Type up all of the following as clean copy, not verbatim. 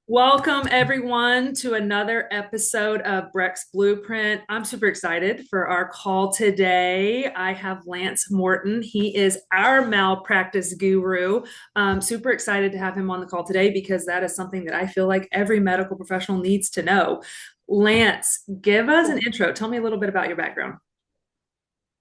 Welcome, everyone, to another episode of Breck's Blueprint. I'm super excited for our call today. I have Lance Morton. He is our malpractice guru. Super excited to have him on the call today because that is something that I feel like every medical professional needs to know. Lance, give us an intro. Tell me a little bit about your background.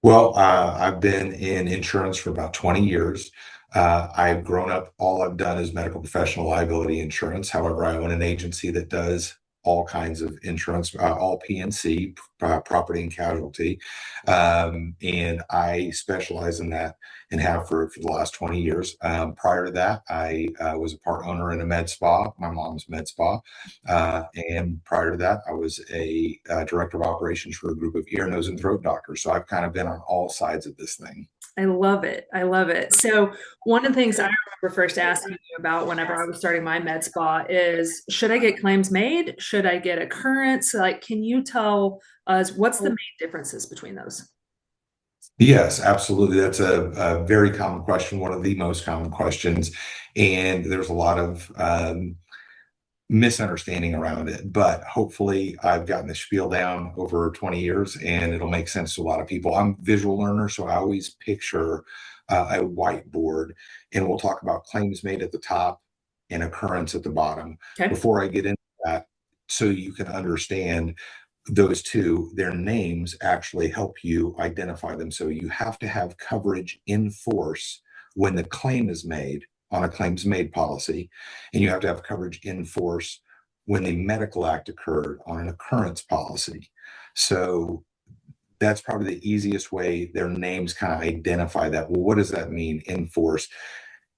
I've been in insurance for about 20 years. I've grown up, all I've done is medical professional liability insurance. However, I own an agency that does all kinds of insurance, all PNC, property and casualty. And I specialize in that and have for the last 20 years. Prior to that, I was a part owner in a med spa, my mom's med spa. And prior to that, I was a director of operations for a group of ear, nose, and throat doctors. So I've kind of been on all sides of this thing. I love it. I love it. So, one of the things I remember first asking you about whenever I was starting my med spa is should I get claims made? Should I get occurrence? Like, can you tell us what's the main differences between those? Yes, absolutely. That's a very common question, one of the most common questions. And there's a lot of misunderstanding around it. But hopefully, I've gotten the spiel down over 20 years and it'll make sense to a lot of people. I'm a visual learner, so I always picture a whiteboard, and we'll talk about claims made at the top and occurrence at the bottom. Okay. Before I get into that, so you can understand those two, their names actually help you identify them. So you have to have coverage in force when the claim is made on a claims made policy, and you have to have coverage in force when the medical act occurred on an occurrence policy. So that's probably the easiest way their names kind of identify that. Well, what does that mean in force?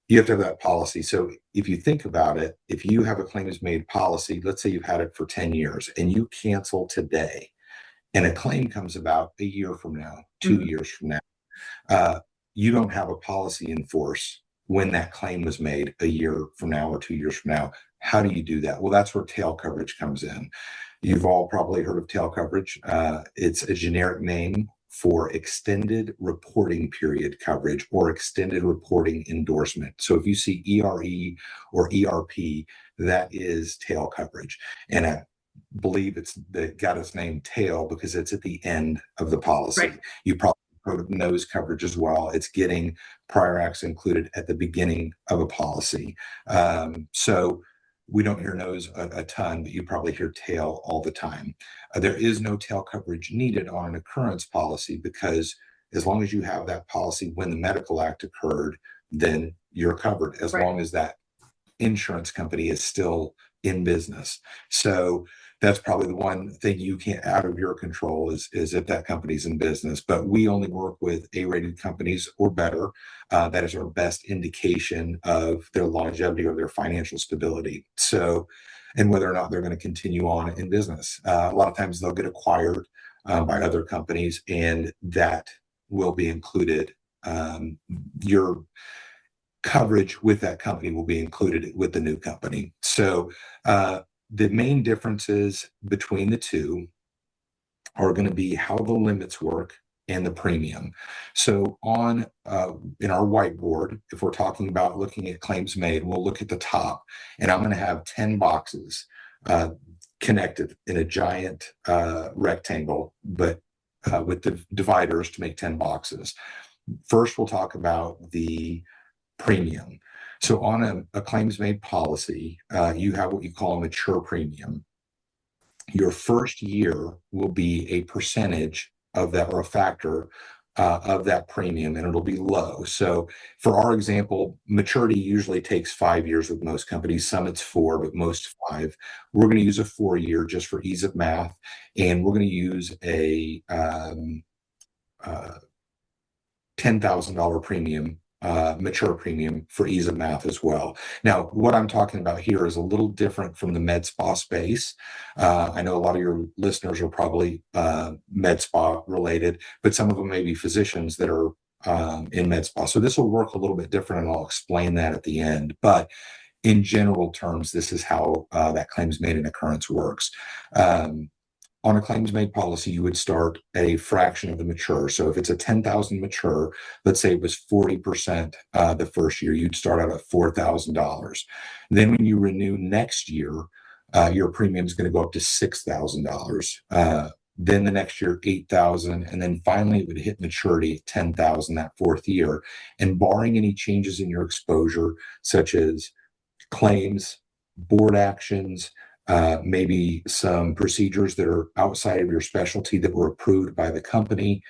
You have to have that policy. So if you think about it, if you have a claims made policy, let's say you've had it for 10 years and you cancel today, and a claim comes about a year from now, two Mhm. years from now, uh, you don't have a policy in force when that claim was made a year from now or 2 years from now. How do you do that? Well, that's where tail coverage comes in. You've all probably heard of tail coverage. It's a generic name for extended reporting period coverage or extended reporting endorsement. So if you see ERE or ERP, that is tail coverage. And I believe it got its name tail because it's at the end of the Right. policy. You probably heard of nose coverage as well. It's getting prior acts included at the beginning of a policy. So we don't hear nose a ton, but you probably hear tail all the time. There is no tail coverage needed on an occurrence policy because as long as you have that policy when the medical act occurred, then you're covered as Right. long as that insurance company is still in business. So that's probably the one thing you can't out of your control is if that company's in business. But we only work with A-rated companies or better. That is our best indication of their longevity or their financial stability. So, and whether or not they're going to continue on in business. A lot of times they'll get acquired by other companies, and that will be included. Your coverage with that company will be included with the new company. So the main differences between the two are going to be how the limits work and the premium. So on in our whiteboard, if we're talking about looking at claims made, we'll look at the top, and I'm going to have 10 boxes connected in a giant rectangle, but with the dividers to make 10 boxes. First, we'll talk about the premium. So on a claims made policy, you have what you call a mature premium. Your first year will be a percentage of that or a factor of that premium, and it'll be low. So for our example, maturity usually takes 5 years with most companies. Some it's four, but most five. We're going to use a 4 year just for ease of math, and we're going to use a uh, $10,000 premium, mature premium for ease of math as well. Now, what I'm talking about here is a little different from the med spa space. I know a lot of your listeners are probably med spa related, but some of them may be physicians that are in med spa. So this will work a little bit different, and I'll explain that at the end. But in general terms, this is how that claims made an occurrence works. on a claims made policy, you would start at a fraction of the mature. So if it's a 10,000 mature, let's say it was 40% the first year, you'd start out at $4,000. Then when you renew next year, your premium is going to go up to $6,000. Then the next year, 8,000, and then finally it would hit maturity at 10,000 that fourth year. And barring any changes in your exposure, such as claims, board actions, maybe some procedures that are outside of your specialty that were approved by the company,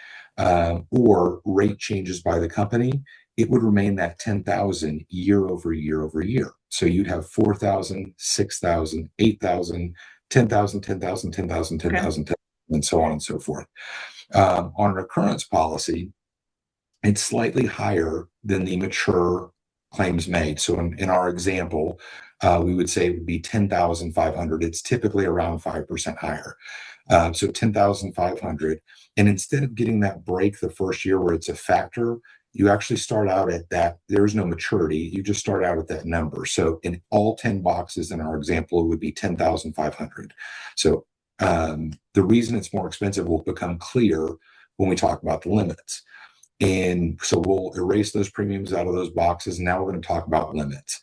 or rate changes by the company, it would remain that 10,000 year over year over year. So you'd have 4,000, 6,000, 8,000, 10,000, 10,000, 10,000, 10,000, 10,000, and so on and so forth. On an occurrence policy, it's slightly higher than the mature claims made. So in our example, we would say it would be 10,500. It's typically around 5% higher. So 10,500. And instead of getting that break the first year where it's a factor, you actually start out at that. There's no maturity. You just start out at that number. So in all 10 boxes in our example, it would be 10,500. So the reason it's more expensive will become clear when we talk about the limits. And so we'll erase those premiums out of those boxes. And now we're going to talk about limits.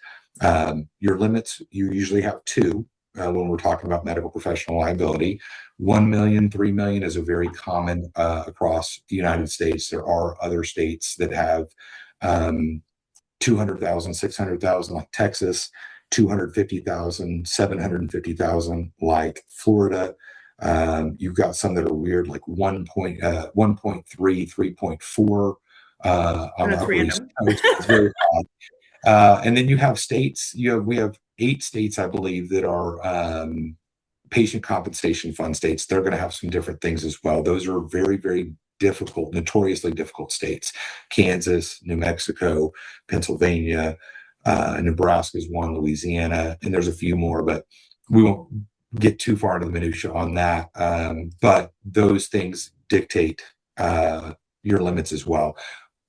Your limits, you usually have two when we're talking about medical professional liability. 1 million, 3 million is a very common across the United States. There are other states that have 200,000, 600,000 like Texas, 250,000, 750,000 like Florida. You've got some that are weird, like 1.3, 3.4 on the Upper East Coast. It's very odd. And then you have states. We have 8 states, I believe, that are patient compensation fund states. They're going to have some different things as well. Those are very, very difficult, notoriously difficult states. Kansas, New Mexico, Pennsylvania, Nebraska is one, Louisiana, and there's a few more, but we won't get too far into the minutia on that. But those things dictate your limits as well.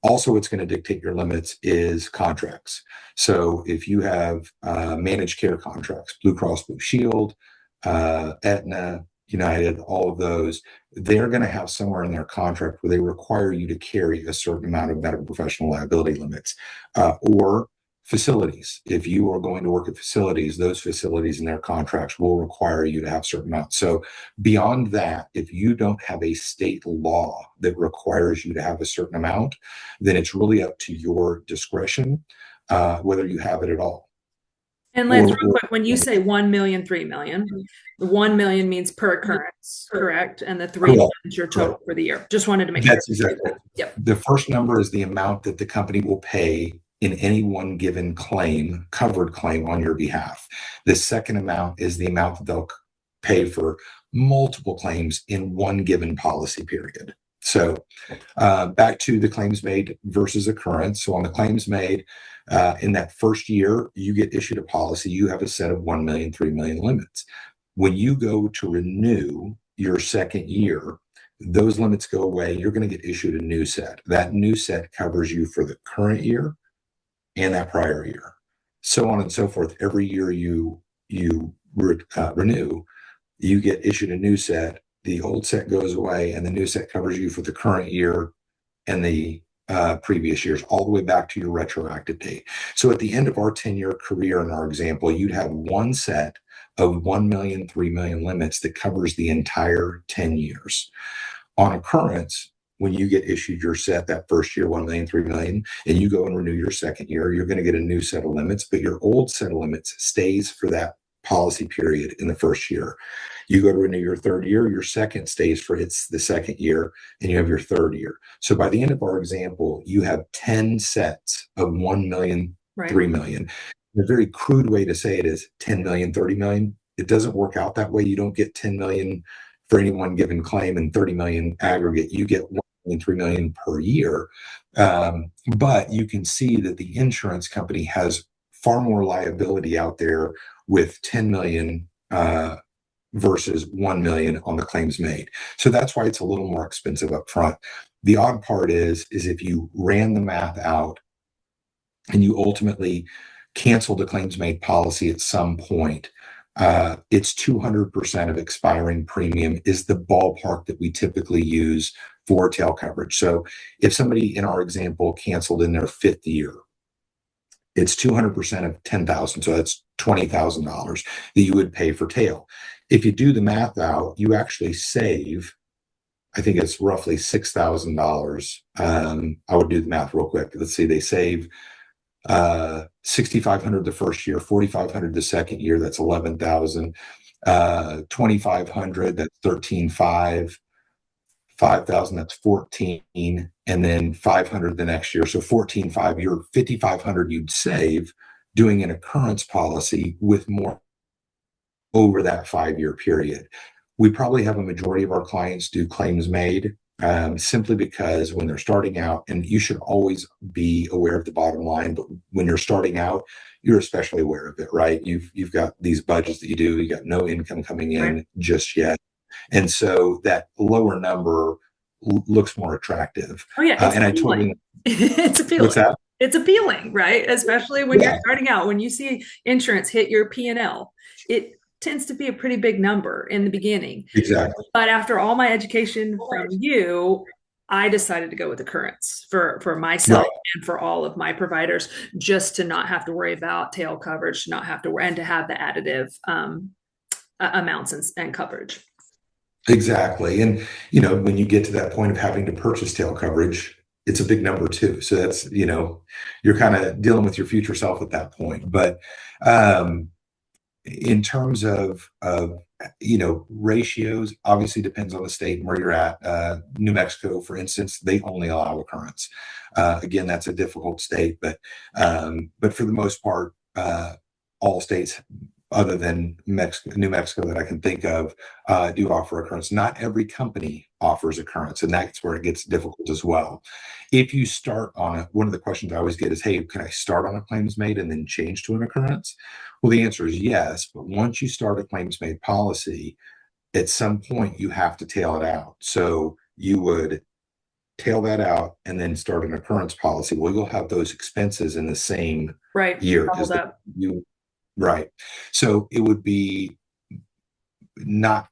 Also, what's going to dictate your limits is contracts. So if you have managed care contracts, Blue Cross Blue Shield, Aetna, United, all of those, they're going to have somewhere in their contract where they require you to carry a certain amount of medical professional liability limits, or facilities. If you are going to work at facilities, those facilities in their contracts will require you to have certain amounts. So beyond that, if you don't have a state law that requires you to have a certain amount, then it's really up to your discretion whether you have it at all. And Lance, real quick, when you say 1 million, 3 million, the 1 million means per occurrence, correct? And the 3 million is your total for the year. Just wanted to make sure. That's exactly. Yep. The first number is the amount that the company will pay in any one given claim, covered claim on your behalf. The second amount is the amount that they'll pay for multiple claims in one given policy period. So back to the claims made versus occurrence. So on the claims made, in that first year, you get issued a policy. You have a set of 1 million, 3 million limits. When you go to renew your second year, those limits go away. You're going to get issued a new set. That new set covers you for the current year and that prior year, so on and so forth. Every year you renew, you get issued a new set. The old set goes away, and the new set covers you for the current year and the previous years, all the way back to your retroactive date. So at the end of our 10-year career, in our example, you'd have one set of 1 million, 3 million limits that covers the entire 10 years. On occurrence, when you get issued your set that first year, 1 million, 3 million, and you go and renew your second year, you're going to get a new set of limits, but your old set of limits stays for that policy period in the first year. You go to renew your third year, your second stays for it's the second year, and you have your third year. So by the end of our example, you have 10 sets of 1 million, right, 3 million. A very crude way to say it is 10 million, 30 million. It doesn't work out that way. You don't get 10 million for any one given claim and 30 million aggregate. You get 1 million, 3 million per year. But you can see that the insurance company has far more liability out there with 10 million versus 1 million on the claims made. So that's why it's a little more expensive up front. The odd part is if you ran the math out and you ultimately canceled the claims made policy at some point, it's 200% of expiring premium is the ballpark that we typically use for tail coverage. So if somebody in our example canceled in their fifth year, it's 200% of 10,000. So that's $20,000 that you would pay for tail. If you do the math out, you actually save, I think it's roughly $6,000. I would do the math real quick. Let's see, they save 6,500 the first year, 4,500 the second year, that's 11,000. 2,500, that's 13,500. 5,000, that's 14, and then 500 the next year. So 14,500, you're 5,500 you'd save doing an occurrence policy with more over that 5-year period. We probably have a majority of our clients do claims made, simply because when they're starting out, and you should always be aware of the bottom line, but when you're starting out, you're especially aware of it, right? You've got these budgets that you got no income coming in Right. just yet. And so that lower number looks more attractive. Oh yeah, it's And I totally, appealing. It's what's appealing. that? It's appealing, right? Especially when you're Yeah, starting out. When you see insurance hit your P&L, it tends to be a pretty big number in the beginning. exactly. But after all my education from you, I decided to go with Occurrence for myself Right. and for all of my providers, just to not have to worry about tail coverage, to not have to and to have the additive amounts and coverage. Exactly. And, when you get to that point of having to purchase tail coverage, it's a big number too. So that's, you're kind of dealing with your future self at that point. But um, in terms of ratios, obviously depends on the state and where you're at. New Mexico, for instance, they only allow occurrence. Again, that's a difficult state, but for the most part, all states other than New Mexico that I can think of do offer occurrence. Not every company offers occurrence, and that's where it gets difficult as well. If you start on it, one of the questions I always get is, "Hey, can I start on a claims made and then change to an occurrence?" Well, the answer is yes, but once you start a claims made policy, at some point you have to tail it out. So you would tail that out and then start an occurrence policy. Well, you'll have those expenses in the same Right. year Bubbled because up. you right. So it would be not,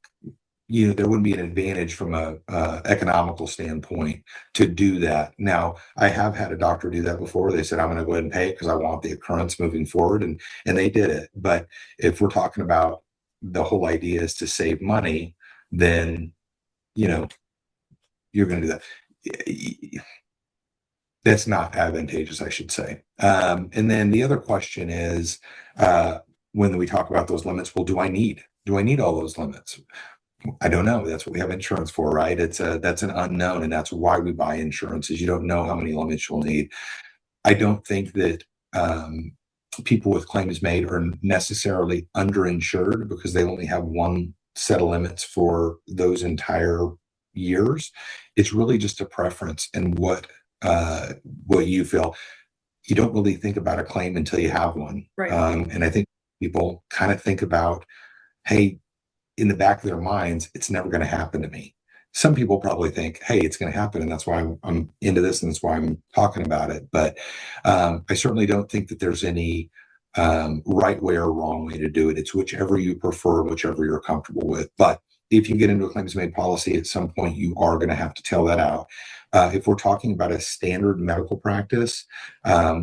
there wouldn't be an advantage from a economical standpoint to do that. Now, I have had a doctor do that before. They said, "I'm going to go ahead and pay it because I want the occurrence moving forward," and they did it. But if we're talking about the whole idea is to save money, then you know you're going to do that. That's not advantageous, I should say. And then the other question is, when we talk about those limits, well, do I need all those limits? I don't know. That's what we have insurance for, right? That's an unknown, and that's why we buy insurance, is you don't know how many limits you'll need. I don't think that people with claims made are necessarily underinsured because they only have one set of limits for those entire years. It's really just a preference and what you feel. You don't really think about a claim until you have one, Right. and I think people kind of think about, hey, in the back of their minds, it's never going to happen to me. Some people probably think, hey, it's going to happen. And that's why I'm into this. And that's why I'm talking about it. But I certainly don't think that there's any right way or wrong way to do it. It's whichever you prefer, whichever you're comfortable with. But if you get into a claims made policy, at some point you are going to have to tell that out. If we're talking about a standard medical practice,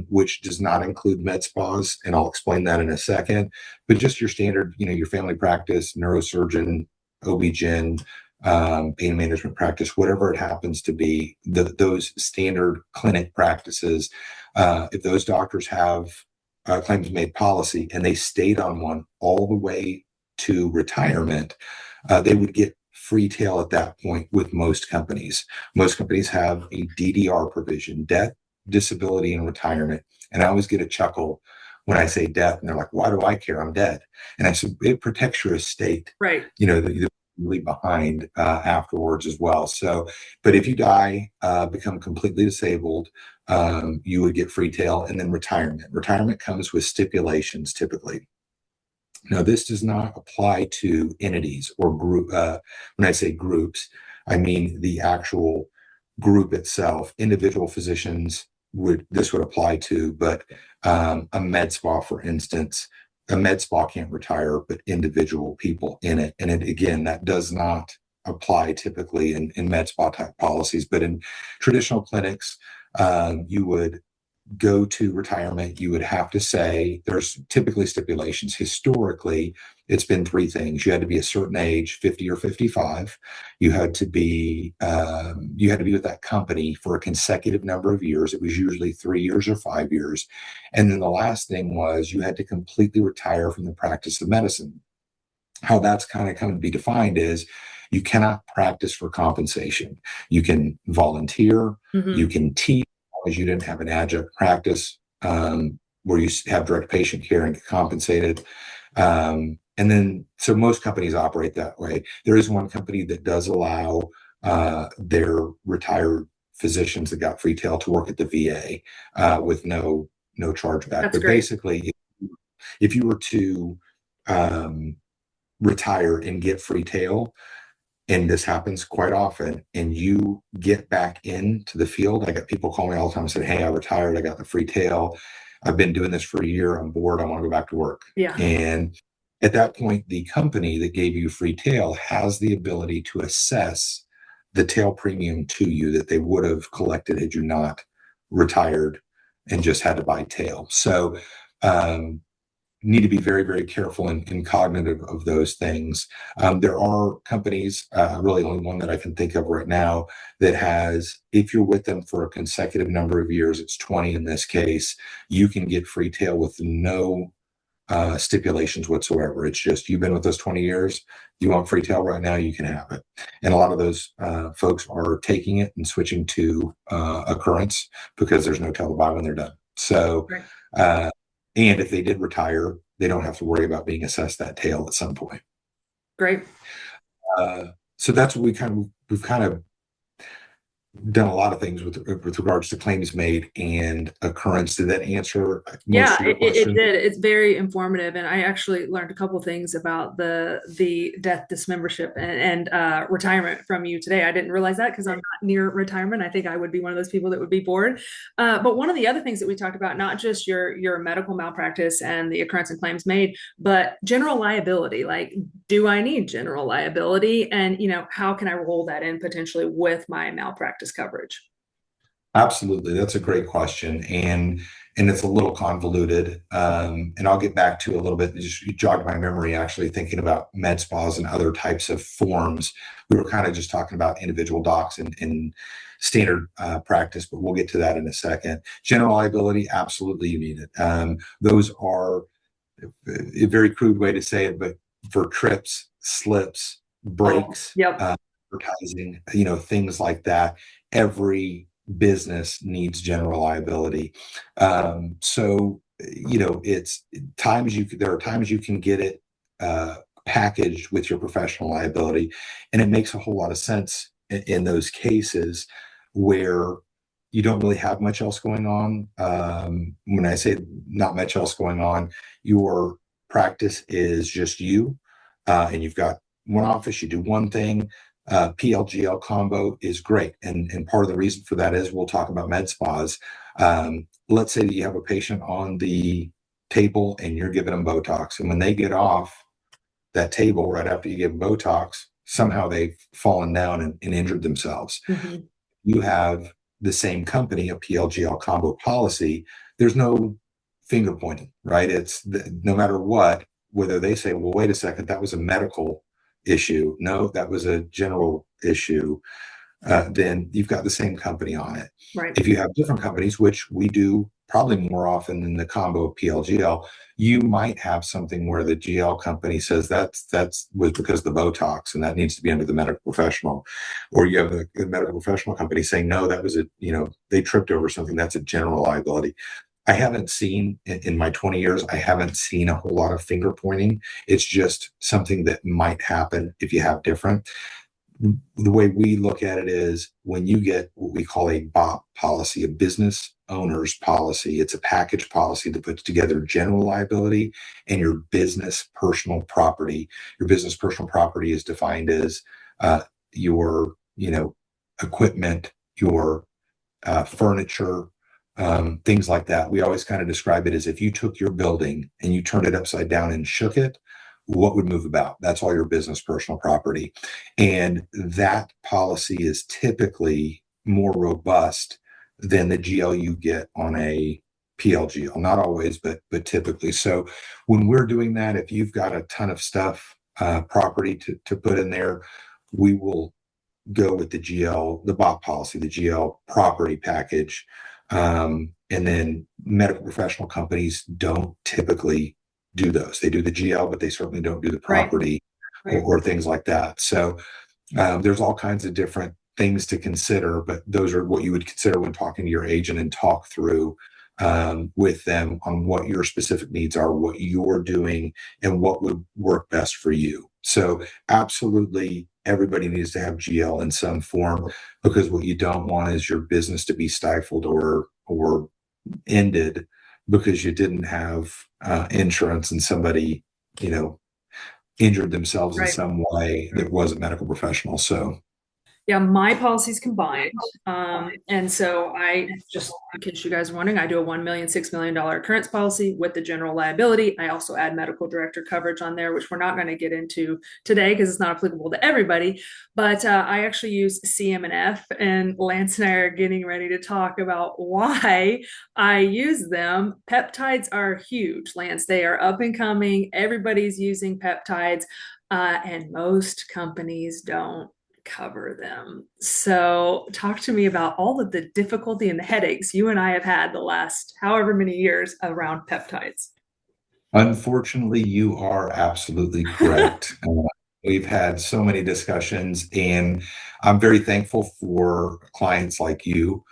which does not include med spas, and I'll explain that in a second, but just your standard, your family practice, neurosurgeon, OB-GYN, pain management practice, whatever it happens to be, those standard clinic practices, if those doctors have claims made policy and they stayed on one all the way to retirement, they would get free tail at that point with most companies. Most companies have a DDR provision, death, disability, and retirement. And I always get a chuckle when I say death, and they're like, "Why do I care? I'm dead." And I said, it protects your estate, Right. that you leave behind afterwards as well. So, but if you die, become completely disabled, you would get free tail. And then retirement. Retirement comes with stipulations typically. Now, this does not apply to entities or group. When I say groups, I mean the actual group itself. Individual physicians this would apply to, but a med spa, for instance, a med spa can't retire, but individual people in it. And again, that does not apply typically in med spa type policies, but in traditional clinics, you would go to retirement, you would have to say there's typically stipulations. Historically, it's been three things. You had to be a certain age, 50 or 55. You had to be with that company for a consecutive number of years. It was usually 3 years or 5 years. And then the last thing was you had to completely retire from the practice of medicine. How that's kind of come to be defined is you cannot practice for compensation. You can volunteer, you Hmm. can teach, as you didn't have an adjunct practice where you have direct patient care and get compensated. And then, so most companies operate that way. There is one company that does allow their retired physicians that got free tail to work at the VA with no chargeback. That's But great. basically, if you were to retire and get free tail, and this happens quite often, and you get back into the field. I got people call me all the time and say, hey, I retired, I got the free tail, I've been doing this for a year, I'm bored, I want to go back to work. Yeah. And at that point, the company that gave you free tail has the ability to assess the tail premium to you that they would have collected had you not retired and just had to buy tail. So um, need to be very, very careful and cognitive of those things. There are companies, really only one that I can think of right now, that has, if you're with them for a consecutive number of years, it's 20 in this case, you can get free tail with no stipulations whatsoever. It's just, you've been with us 20 years, you want free tail right now, you can have it. And a lot of those folks are taking it and switching to occurrence because there's no tail to buy when they're done. So, Right. uh, and if they did retire, they don't have to worry about being assessed that tail at some point. Great. Uh, so that's what we've kind of done a lot of things with regards to claims made and occurrence. Did that answer most Yeah, of your it question? did. It's very informative, and I actually learned a couple things about the death dismembership and retirement from you today. I didn't realize that because I'm not near retirement. I think I would be one of those people that would be bored. But one of the other things that we talked about, not just your medical malpractice and the occurrence and claims made, but general liability. Like, do I need general liability, and how can I roll that in potentially with my malpractice coverage? Absolutely. That's a great question. And it's a little convoluted. And I'll get back to a little bit, just you jogged my memory actually thinking about med spas and other types of forms. We were kind of just talking about individual docs and standard practice, but we'll get to that in a second. General liability, absolutely you need it. Those are a very crude way to say it, but for trips, slips, Oh, breaks, yep. advertising, things like that. Every business needs general liability. So, it's there are times you can get it packaged with your professional liability, and it makes a whole lot of sense in those cases where you don't really have much else going on. When I say not much else going on, your practice is just you, and you've got one office, you do one thing. PLGL combo is great. And part of the reason for that is we'll talk about med spas. Let's say that you have a patient on the table and you're giving them Botox. And when they get off that table right after you give them Botox, somehow they've fallen down and injured themselves. Hmm. You have the same company, a PLGL combo policy, there's no finger pointing, right? No matter what, whether they say, well, wait a second, that was a medical issue. No, that was a general issue. Then you've got the same company on it. Right. If you have different companies, which we do probably more often than the combo of PLGL, you might have something where the GL company says that's was because of the Botox and that needs to be under the medical professional, or you have a medical professional company saying no, that was they tripped over something, that's a general liability. I haven't seen in my 20 years, I haven't seen a whole lot of finger pointing. It's just something that might happen if you have different. The way we look at it is when you get what we call a BOP policy, a business owner's policy, it's a package policy that puts together general liability and your business personal property. Your business personal property is defined as your, equipment, your furniture, things like that. We always kind of describe it as if you took your building and you turned it upside down and shook it, what would move about? That's all your business, personal property. And that policy is typically more robust than the GL you get on a PLGL. Not always, but typically. So when we're doing that, if you've got a ton of stuff, property to put in there, we will go with the GL, the BOP policy, the GL property package. And then medical professional companies don't typically do those. They do the GL, but they certainly don't do the property or things like that. So there's all kinds of different things to consider, but those are what you would consider when talking to your agent and talk through with them on what your specific needs are, what you're doing, and what would work best for you. So absolutely, everybody needs to have GL in some form, because what you don't want is your business to be stifled or ended because you didn't have insurance and somebody, injured themselves in some way that wasn't medical professional. So yeah, my policy's combined. And so I just, in case you guys are wondering, I do a $1 million, $6 million occurrence policy with the general liability. I also add medical director coverage on there, which we're not going to get into today because it's not applicable to everybody. But I actually use CM&F, and Lance and I are getting ready to talk about why I use them. Peptides are huge, Lance. They are up and coming. Everybody's using peptides, and most companies don't cover them. So, talk to me about all of the difficulty and the headaches you and I have had the last however many years around peptides. unfortunately, you are absolutely correct. We've had so many discussions, and I'm very thankful for clients like you,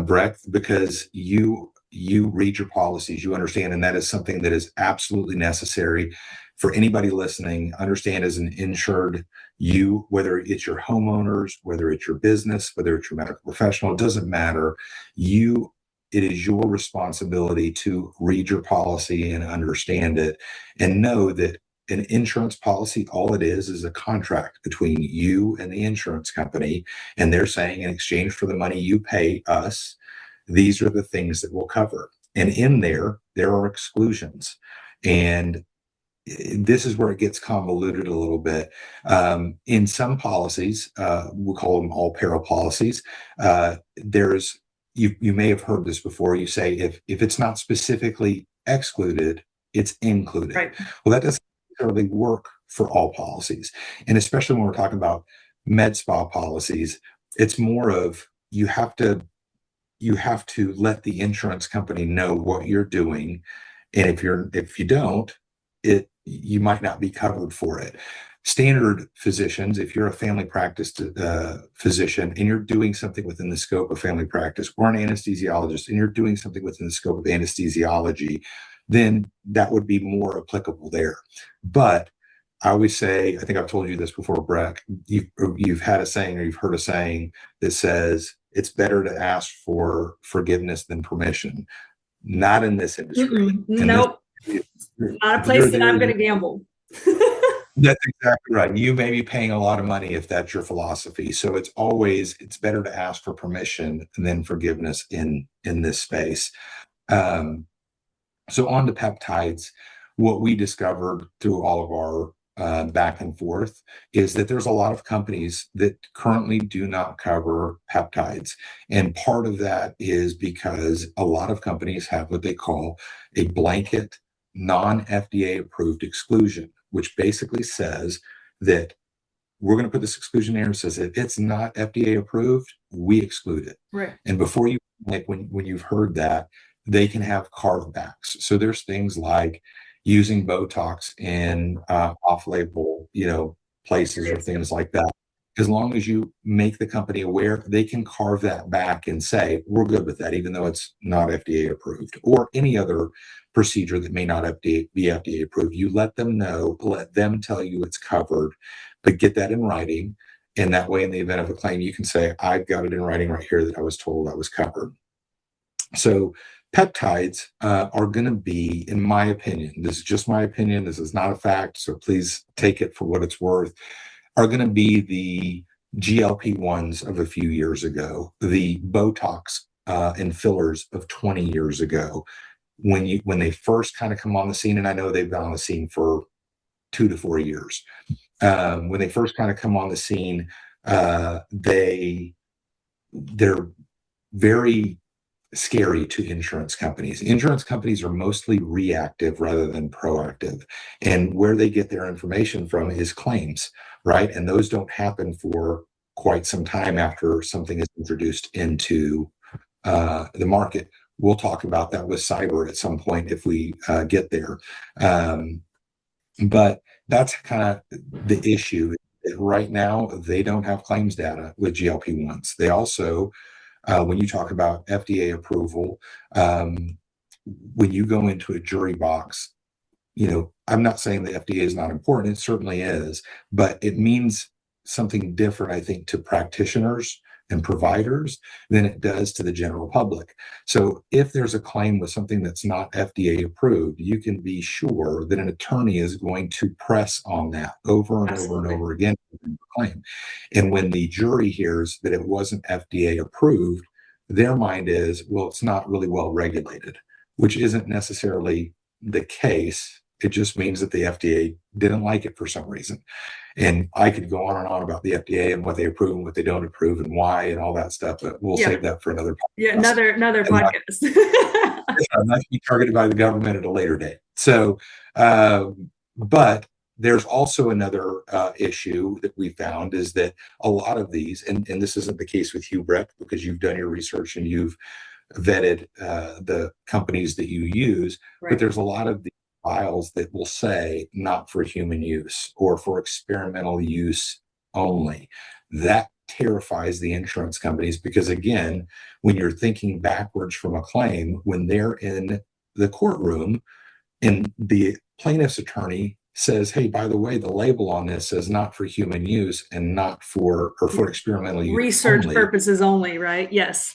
Breck, because you read your policies, you understand, and that is something that is absolutely necessary for anybody listening. Understand, as an insured, you, whether it's your homeowners, whether it's your business, whether it's your medical professional, it doesn't matter. You It is your responsibility to read your policy and understand it, and know that an insurance policy, all it is a contract between you and the insurance company. And they're saying, in exchange for the money you pay us, these are the things that we'll cover. And in there are exclusions. And this is where it gets convoluted a little bit. In some policies, we'll call them all peril policies. There's you may have heard this before. You say, if it's not specifically excluded, it's included. Right. Well, that doesn't necessarily work for all policies, and especially when we're talking about med spa policies, it's more of you have to let the insurance company know what you're doing, and if you don't, you might not be covered for it. Standard physicians, if you're a family practice physician and you're doing something within the scope of family practice, or an anesthesiologist and you're doing something within the scope of anesthesiology, then that would be more applicable there. But I always say, I think I've told you this before, Breck, you've had a saying, or you've heard a saying that says it's better to ask for forgiveness than permission. Not in this industry. Nope. Not a place that I'm going to gamble. That's exactly right. You may be paying a lot of money if that's your philosophy. So it's better to ask for permission than forgiveness in this space. So on to peptides, what we discovered through all of our back and forth is that there's a lot of companies that currently do not cover peptides. And part of that is because a lot of companies have what they call a blanket non-FDA approved exclusion, which basically says that we're going to put this exclusion there and says if it's not FDA approved, we exclude it. Right. And before you, like when you've heard that, they can have carve backs. So there's things like using Botox in off-label, places or things like that. As long as you make the company aware, they can carve that back and say, we're good with that, even though it's not FDA approved, or any other procedure that may not be FDA approved. You let them know, let them tell you it's covered, but get that in writing. And that way, in the event of a claim, you can say, I've got it in writing right here that I was told I was covered. So peptides are going to be, in my opinion, this is just my opinion, this is not a fact, so please take it for what it's worth, are going to be the GLP-1s of a few years ago, the Botox and fillers of 20 years ago. When they first kind of come on the scene, and I know they've been on the scene for 2 to 4 years. When they first kind of come on the scene, they're very scary to insurance companies. Insurance companies are mostly reactive rather than proactive. And where they get their information from is claims, right? And those don't happen for quite some time after something is introduced into the market. We'll talk about that with cyber at some point if we get there. But that's kind of the issue. Right now, they don't have claims data with GLP-1s. They also, when you talk about FDA approval, when you go into a jury box, I'm not saying the FDA is not important. It certainly is, but it means something different, I think, to practitioners and providers than it does to the general public. So if there's a claim with something that's not FDA approved, you can be sure that an attorney is going to press on that over and over and Absolutely. over again in the claim. And when the jury hears that it wasn't FDA approved, their mind is, well, it's not really well regulated, which isn't necessarily the case. It just means that the FDA didn't like it for some reason. And I could go on and on about the FDA and what they approve and what they don't approve and why and all that stuff, but we'll Yeah. save that for another Yeah. podcast. Another And podcast. not be targeted by the government at a later date. So, but there's also another issue that we found is that a lot of these, and this isn't the case with you, Breck, because you've done your research and you've vetted the companies that you use, Right. but there's a lot of the files that will say not for human use or for experimental use only. That terrifies the insurance companies because, again, when you're thinking backwards from a claim, when they're in the courtroom and the plaintiff's attorney says, hey, by the way, the label on this says not for human use and not for, or for experimental use Research only. purposes only, right? Yes.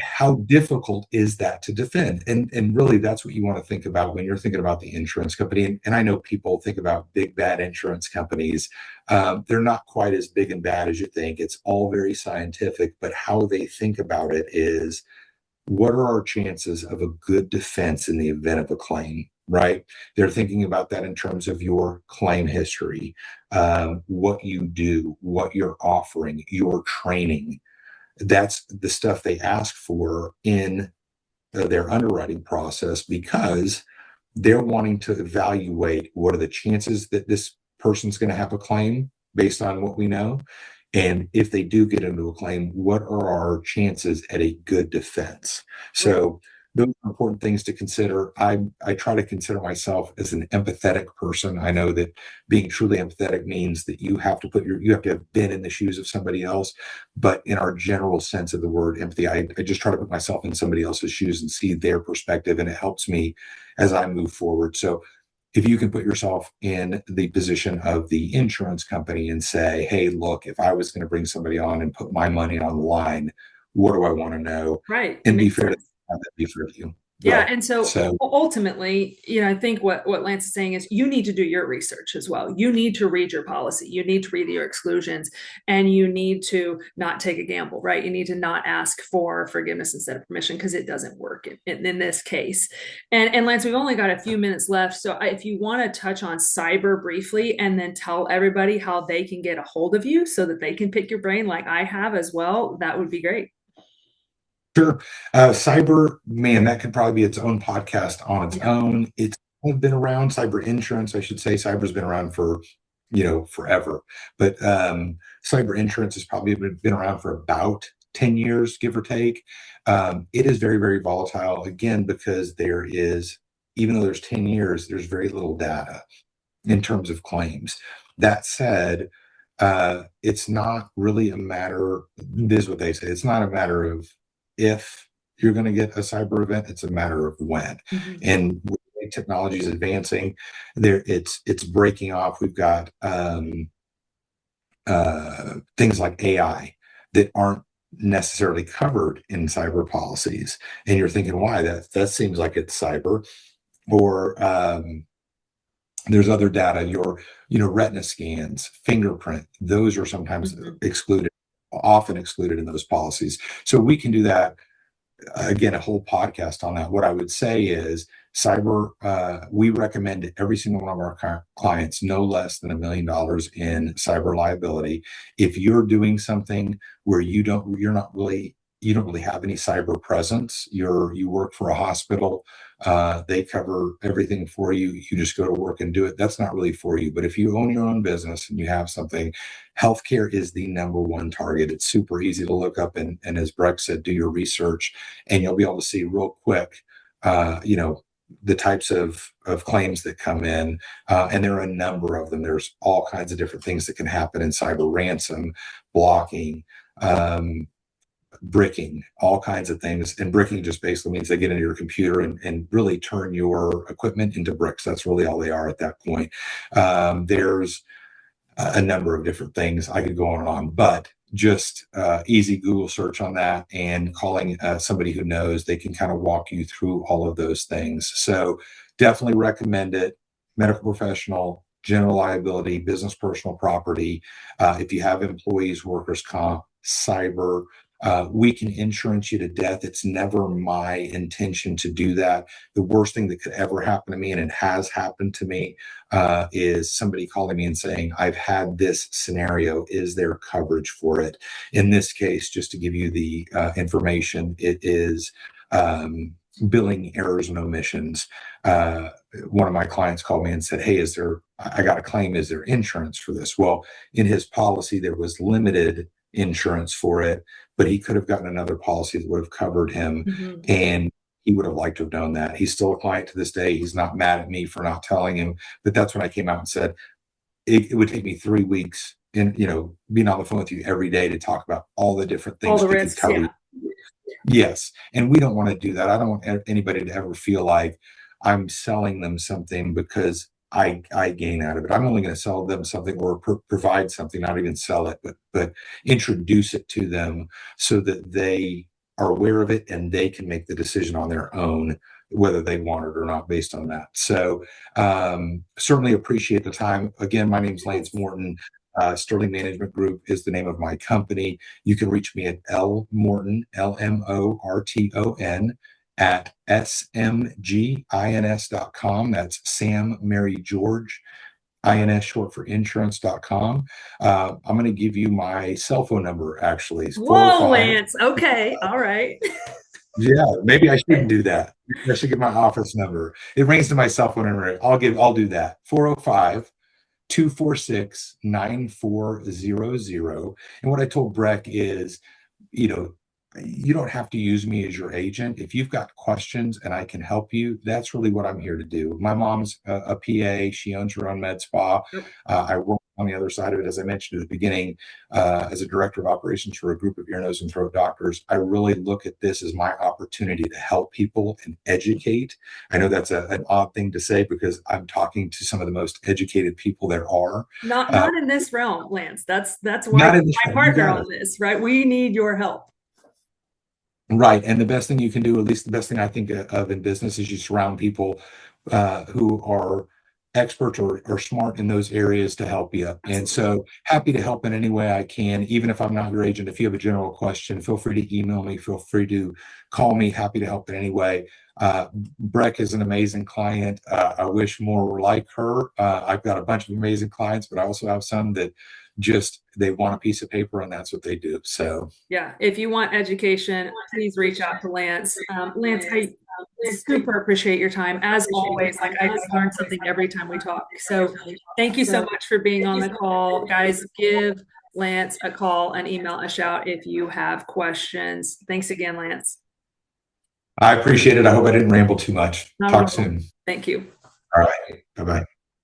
How difficult is that to defend? And really, that's what you want to think about when you're thinking about the insurance company. And I know people think about big, bad insurance companies. They're not quite as big and bad as you think. It's all very scientific, but how they think about it is, what are our chances of a good defense in the event of a claim, right? They're thinking about that in terms of your claim history, what you do, what you're offering, your training. That's the stuff they ask for in their underwriting process because they're wanting to evaluate what are the chances that this person's going to have a claim based on what we know. And if they do get into a claim, what are our chances at a good defense? So those are important things to consider. I try to consider myself as an empathetic person. I know that being truly empathetic means that you have to have been in the shoes of somebody else. But in our general sense of the word empathy, I just try to put myself in somebody else's shoes and see their perspective, and it helps me as I move forward. So if you can put yourself in the position of the insurance company and say, hey, look, if I was going to bring somebody on and put my money on the line, what do I want to know? Right. It And be makes fair to sense. have that be fair to you. Yeah, Right. and so So ultimately, I think what Lance is saying is you need to do your research as well. You need to read your policy. You need to read your exclusions, and you need to not take a gamble, right? You need to not ask for forgiveness instead of permission because it doesn't work in this case. And Lance, we've only got a few minutes left, so if you want to touch on cyber briefly, and then tell everybody how they can get a hold of you so that they can pick your brain like I have as well, that would be great. sure. Cyber, man, that could probably be its own podcast on its Yeah. own. It's been around, cyber insurance, I should say. Cyber's been around for, forever. But cyber insurance has probably been around for about 10 years, give or take. It is very, very volatile, again, because even though there's 10 years, there's very little data in terms of claims. That said, it's not really a matter, this is what they say, it's not a matter of if you're going to get a cyber event, it's a matter of when. Mhm. And with the way technology is advancing, it's breaking off. We've got things like AI that aren't necessarily covered in cyber policies. And you're thinking, why? That seems like it's cyber. Or there's other data, your retina scans, fingerprint, those are sometimes Mhm. excluded, often excluded in those policies. So we can do that again, a whole podcast on that. What I would say is cyber, we recommend to every single one of our clients no less than $1 million in cyber liability. If you're doing something where you don't really have any cyber presence, you work for a hospital, they cover everything for you. You just go to work and do it. That's not really for you. But if you own your own business and you have something, healthcare is the number one target. It's super easy to look up and as Breck said, do your research, and you'll be able to see real quick, the types of claims that come in. And there are a number of them. There's all kinds of different things that can happen in cyber: ransom, blocking, bricking, all kinds of things. And bricking just basically means they get into your computer and really turn your equipment into bricks. That's really all they are at that point. There's a number of different things. I could go on and on, but just easy Google search on that and calling somebody who knows, they can kind of walk you through all of those things. So definitely recommend it. Medical professional, general liability, business personal property. If you have employees, workers' comp, cyber, we can insurance you to death. It's never my intention to do that. The worst thing that could ever happen to me, and it has happened to me, is somebody calling me and saying, I've had this scenario. Is there coverage for it? In this case, just to give you the information, it is billing errors and omissions. One of my clients called me and said, hey, I got a claim. Is there insurance for this? Well, in his policy, there was limited insurance for it, but he could have gotten another policy that would have covered him. Mm-hmm. And he would have liked to have known that. He's still a client to this day. He's not mad at me for not telling him. But that's when I came out and said, it would take me 3 weeks in, being on the phone with you every day to talk about all the different All things the we could risks, cover. yeah. Yes. And we don't want to do that. I don't want anybody to ever feel like I'm selling them something because I gain out of it. I'm only going to sell them something or provide something, not even sell it, but introduce it to them so that they are aware of it and they can make the decision on their own, whether they want it or not, based on that. So certainly appreciate the time. Again, my name is Lance Morton. Sterling Management Group is the name of my company. You can reach me at L Morton, LMORTON, at smgins.com. That's Sam Mary George, INS short for insurance.com. I'm going to give you my cell phone number, actually. It's Whoa, 405. Lance. Okay. All right. Yeah, maybe I shouldn't do that. I should give my office number. It rings to my cell phone number. I'll do that. 405 246 9400. And what I told Breck is, you know, you don't have to use me as your agent. If you've got questions and I can help you, that's really what I'm here to do. My mom's a PA. She owns her own med spa. Yep. I work on the other side of it, as I mentioned at the beginning, as a director of operations for a group of ear, nose, and throat doctors. I really look at this as my opportunity to help people and educate. I know that's an odd thing to say because I'm talking to some of the most educated people there are. Not in this realm, Lance. That's why Not you're in this, my you partner got on it. this, right? We need your help. Right. And the best thing you can do, at least the best thing I think of in business, is you surround people who are experts or smart in those areas to help you. And Absolutely. so happy to help in any way I can, even if I'm not your agent. If you have a general question, feel free to email me, feel free to call me. Happy to help in any way. Breck is an amazing client. I wish more were like her. I've got a bunch of amazing clients, but I also have some that just they want a piece of paper and that's what they do. So Yeah. If you want education, please reach out to Lance. Lance, I super appreciate your time. As always, like I learn something every time we talk. So thank you so much for being on the call. Guys, give Lance a call, an email, a shout if you have questions. Thanks again, Lance. I appreciate it. I hope I didn't ramble too much. Not at Talk all. soon. Thank you. All right. Bye bye.